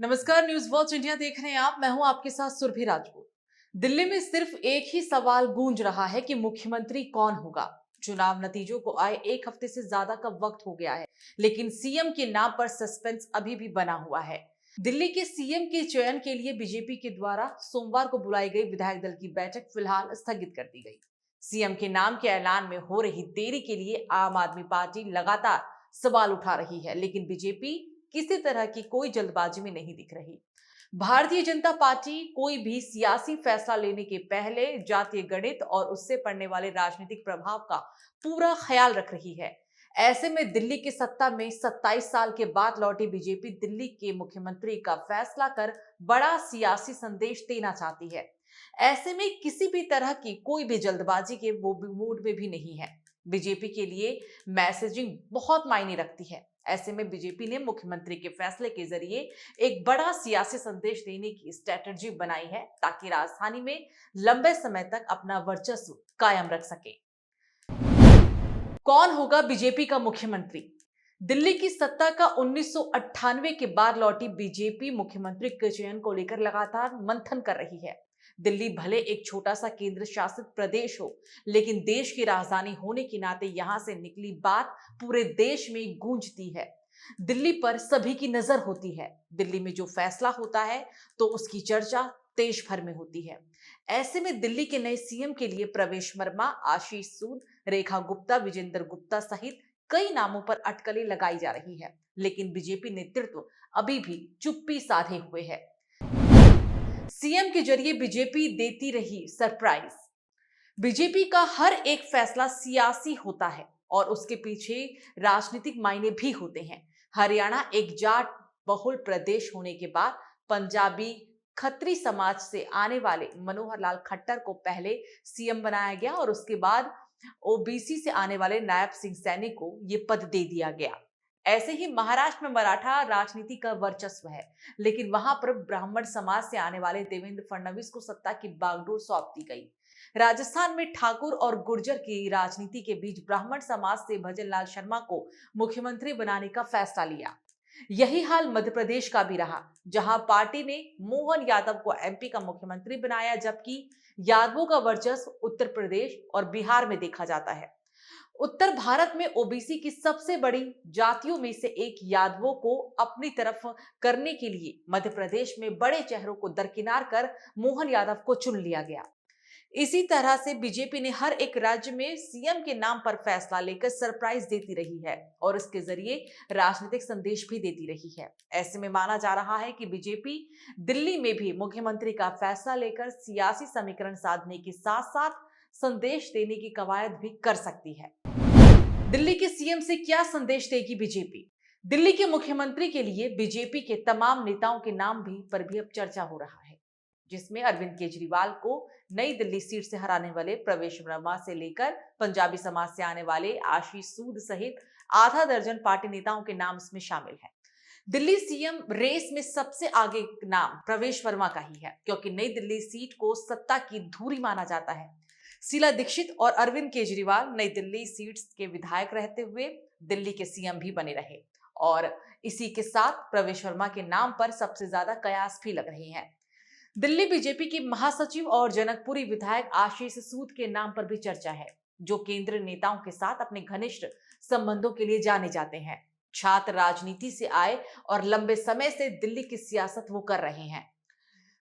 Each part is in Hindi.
नमस्कार, न्यूज वॉच इंडिया देख रहे हैं आप। मैं हूं आपके साथ सुरभि राजपूत। दिल्ली में सिर्फ एक ही सवाल गूंज रहा है कि मुख्यमंत्री कौन होगा। चुनाव नतीजों को आए एक हफ्ते से ज्यादा का वक्त हो गया है, लेकिन सीएम के नाम पर सस्पेंस अभी भी बना हुआ है। दिल्ली के सीएम के चयन के लिए बीजेपी के द्वारा सोमवार को बुलाई गई विधायक दल की बैठक फिलहाल स्थगित कर दी गई। सीएम के नाम के ऐलान में हो रही देरी के लिए आम आदमी पार्टी लगातार सवाल उठा रही है, लेकिन बीजेपी किसी तरह की कोई जल्दबाजी में नहीं दिख रही। भारतीय जनता पार्टी कोई भी सियासी फैसला लेने के पहले जातीय गणित और उससे पड़ने वाले राजनीतिक प्रभाव का पूरा ख्याल रख रही है। ऐसे में दिल्ली की सत्ता में 27 साल के बाद लौटी बीजेपी दिल्ली के मुख्यमंत्री का फैसला कर बड़ा सियासी संदेश देना चाहती है। ऐसे में किसी भी तरह की कोई भी जल्दबाजी के वो मूड में भी नहीं है। बीजेपी के लिए मैसेजिंग बहुत मायने रखती है। ऐसे में बीजेपी ने मुख्यमंत्री के फैसले के जरिए एक बड़ा सियासी संदेश देने की स्ट्रेटजी बनाई है, ताकि राजधानी में लंबे समय तक अपना वर्चस्व कायम रख सके। कौन होगा बीजेपी का मुख्यमंत्री? दिल्ली की सत्ता का 1998 के बाद लौटी बीजेपी मुख्यमंत्री के चयन को लेकर लगातार मंथन कर रही है। दिल्ली भले एक छोटा सा केंद्र शासित प्रदेश हो, लेकिन देश की राजधानी होने के नाते यहां से निकली बात पूरे देश में गूंजती है। दिल्ली पर सभी की नजर होती है। दिल्ली में जो फैसला होता है तो उसकी चर्चा देश भर में होती है। ऐसे में दिल्ली के नए सीएम के लिए प्रवेश वर्मा, आशीष सूद, रेखा गुप्ता, विजेंद्र गुप्ता सहित कई नामों पर अटकलें लगाई जा रही है, लेकिन बीजेपी नेतृत्व अभी भी चुप्पी साधे हुए है। सीएम के जरिए बीजेपी देती रही सरप्राइज। बीजेपी का हर एक फैसला सियासी होता है और उसके पीछे राजनीतिक मायने भी होते हैं। हरियाणा एक जाट बहुल प्रदेश होने के बाद पंजाबी खत्री समाज से आने वाले मनोहर लाल खट्टर को पहले सीएम बनाया गया और उसके बाद ओबीसी से आने वाले नायब सिंह सैनी को यह पद दे दिया गया। ऐसे ही महाराष्ट्र में मराठा राजनीति का वर्चस्व है, लेकिन वहां पर ब्राह्मण समाज से आने वाले देवेंद्र फडणवीस को सत्ता की बागडोर सौंप दी गई। राजस्थान में ठाकुर और गुर्जर की राजनीति के बीच ब्राह्मण समाज से भजन लाल शर्मा को मुख्यमंत्री बनाने का फैसला लिया। यही हाल मध्य प्रदेश का भी रहा, जहां पार्टी ने मोहन यादव को एमपी का मुख्यमंत्री बनाया, जबकि यादवों का वर्चस्व उत्तर प्रदेश और बिहार में देखा जाता है। उत्तर भारत में ओबीसी की सबसे बड़ी जातियों में से एक यादवों को अपनी तरफ करने के लिए मध्य प्रदेश में बड़े चेहरों को दरकिनार कर मोहन यादव को चुन लिया गया। इसी तरह से बीजेपी ने हर एक राज्य में सीएम के नाम पर फैसला लेकर सरप्राइज देती रही है और इसके जरिए राजनीतिक संदेश भी देती रही है। ऐसे में माना जा रहा है कि बीजेपी दिल्ली में भी मुख्यमंत्री का फैसला लेकर सियासी समीकरण साधने के साथ साथ संदेश देने की कवायद भी कर सकती है। दिल्ली के सीएम से क्या संदेश देगी बीजेपी? दिल्ली के मुख्यमंत्री के लिए बीजेपी के तमाम नेताओं के नाम पर भी अब चर्चा हो रहा है, जिसमें अरविंद केजरीवाल को नई दिल्ली सीट से हराने वाले प्रवेश वर्मा से लेकर पंजाबी समाज से आने वाले आशीष सूद सहित आधा दर्जन पार्टी नेताओं के नाम इसमें शामिल हैं। दिल्ली सीएम रेस में सबसे आगे नाम प्रवेश वर्मा का ही है, क्योंकि नई दिल्ली सीट को सत्ता की धुरी माना जाता है। शीला दीक्षित और अरविंद केजरीवाल नई दिल्ली सीट के विधायक रहते हुए दिल्ली के सीएम भी बने रहे और इसी के साथ प्रवेश वर्मा के नाम पर सबसे ज्यादा कयास भी लग रहे हैं। दिल्ली बीजेपी की महासचिव और जनकपुरी विधायक आशीष सूद के नाम पर भी चर्चा है, जो केंद्रीय नेताओं के साथ अपने घनिष्ठ संबंधों के लिए जाने जाते हैं। छात्र राजनीति से आए और लंबे समय से दिल्ली की सियासत वो कर रहे हैं।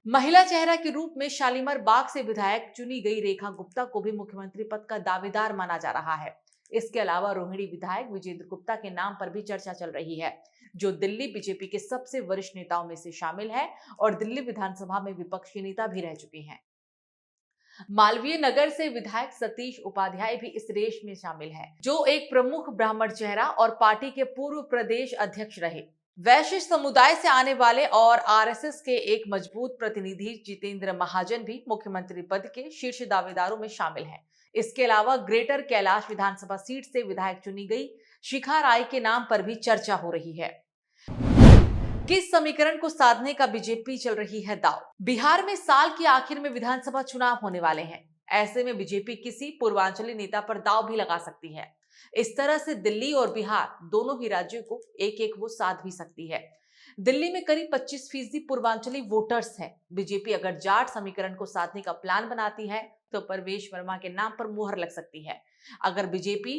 महिला चेहरा के रूप में शालीमार बाग से विधायक चुनी गई रेखा गुप्ता को भी मुख्यमंत्री पद का दावेदार माना जा रहा है। इसके अलावा रोहिणी विधायक विजेंद्र गुप्ता के नाम पर भी चर्चा चल रही है, जो दिल्ली बीजेपी के सबसे वरिष्ठ नेताओं में से शामिल है और दिल्ली विधानसभा में विपक्षी नेता भी रह चुके हैं। मालवीय नगर से विधायक सतीश उपाध्याय भी इस रेस में शामिल है, जो एक प्रमुख ब्राह्मण चेहरा और पार्टी के पूर्व प्रदेश अध्यक्ष रहे। वैश्य समुदाय से आने वाले और आरएसएस के एक मजबूत प्रतिनिधि जितेंद्र महाजन भी मुख्यमंत्री पद के शीर्ष दावेदारों में शामिल हैं। इसके अलावा ग्रेटर कैलाश विधानसभा सीट से विधायक चुनी गई शिखा राय के नाम पर भी चर्चा हो रही है। किस समीकरण को साधने का बीजेपी चल रही है दांव? बिहार में साल के आखिर में विधानसभा चुनाव होने वाले हैं। ऐसे में बीजेपी किसी पूर्वांचली नेता पर दांव भी लगा सकती है। इस तरह से दिल्ली और बिहार दोनों ही राज्यों को एक एक वो साध भी सकती है। दिल्ली में करीब 25% पूर्वांचली वोटर्स हैं। बीजेपी अगर जाट समीकरण को साधने का प्लान बनाती है तो परवेश वर्मा के नाम पर मुहर लग सकती है। अगर बीजेपी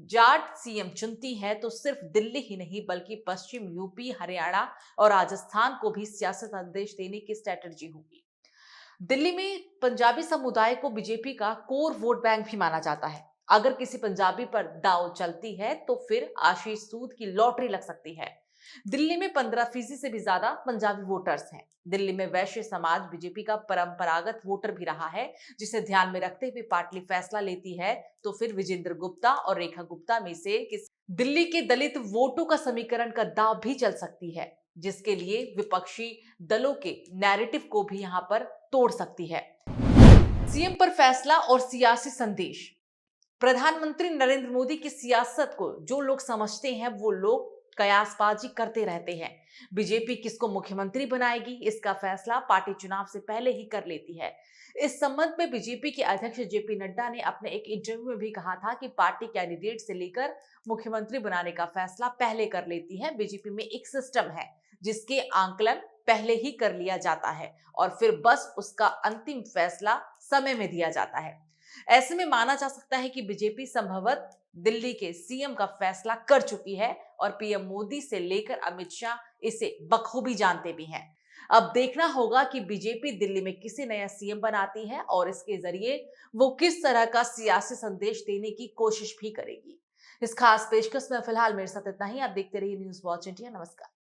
जाट सीएम चुनती है तो सिर्फ दिल्ली ही नहीं बल्कि पश्चिम यूपी, हरियाणा और राजस्थान को भी सियासी संदेश देने की स्ट्रेटजी होगी। दिल्ली में पंजाबी समुदाय को बीजेपी का कोर वोट बैंक भी माना जाता है। अगर किसी पंजाबी पर दांव चलती है तो फिर आशीष सूद की लॉटरी लग सकती है। दिल्ली में 15% से भी ज्यादा पंजाबी वोटर्स हैं। दिल्ली में वैश्य समाज बीजेपी का परंपरागत वोटर भी रहा है, जिसे ध्यान में रखते हुए पार्टी फैसला लेती है तो फिर विजेंद्र गुप्ता और रेखा गुप्ता में से किसी दिल्ली के दलित वोटों का समीकरण का दाव भी चल सकती है, जिसके लिए विपक्षी दलों के नैरेटिव को भी यहां पर तोड़ सकती है। सीएम पर फैसला और सियासी संदेश। प्रधानमंत्री नरेंद्र मोदी की सियासत को जो लोग समझते हैं वो लोग कयासबाजी करते रहते हैं। बीजेपी किसको मुख्यमंत्री बनाएगी इसका फैसला पार्टी चुनाव से पहले ही कर लेती है। इस संबंध में बीजेपी के अध्यक्ष जेपी नड्डा ने अपने एक इंटरव्यू में भी कहा था कि पार्टी कैंडिडेट से लेकर मुख्यमंत्री बनाने का फैसला पहले कर लेती है। बीजेपी में एक सिस्टम है जिसके आंकलन पहले ही कर लिया जाता है और फिर बस उसका अंतिम फैसला समय में दिया जाता है। ऐसे में माना जा सकता है कि बीजेपी संभवतः दिल्ली के सीएम का फैसला कर चुकी है और पीएम मोदी से लेकर अमित शाह इसे बखूबी जानते भी हैं। अब देखना होगा कि बीजेपी दिल्ली में किसे नया सीएम बनाती है और इसके जरिए वो किस तरह का सियासी संदेश देने की कोशिश भी करेगी। इस खास पेशकश में फिलहाल मेरे साथ इतना ही। आप देखते रहिए न्यूज़ वॉच इंडिया। नमस्कार।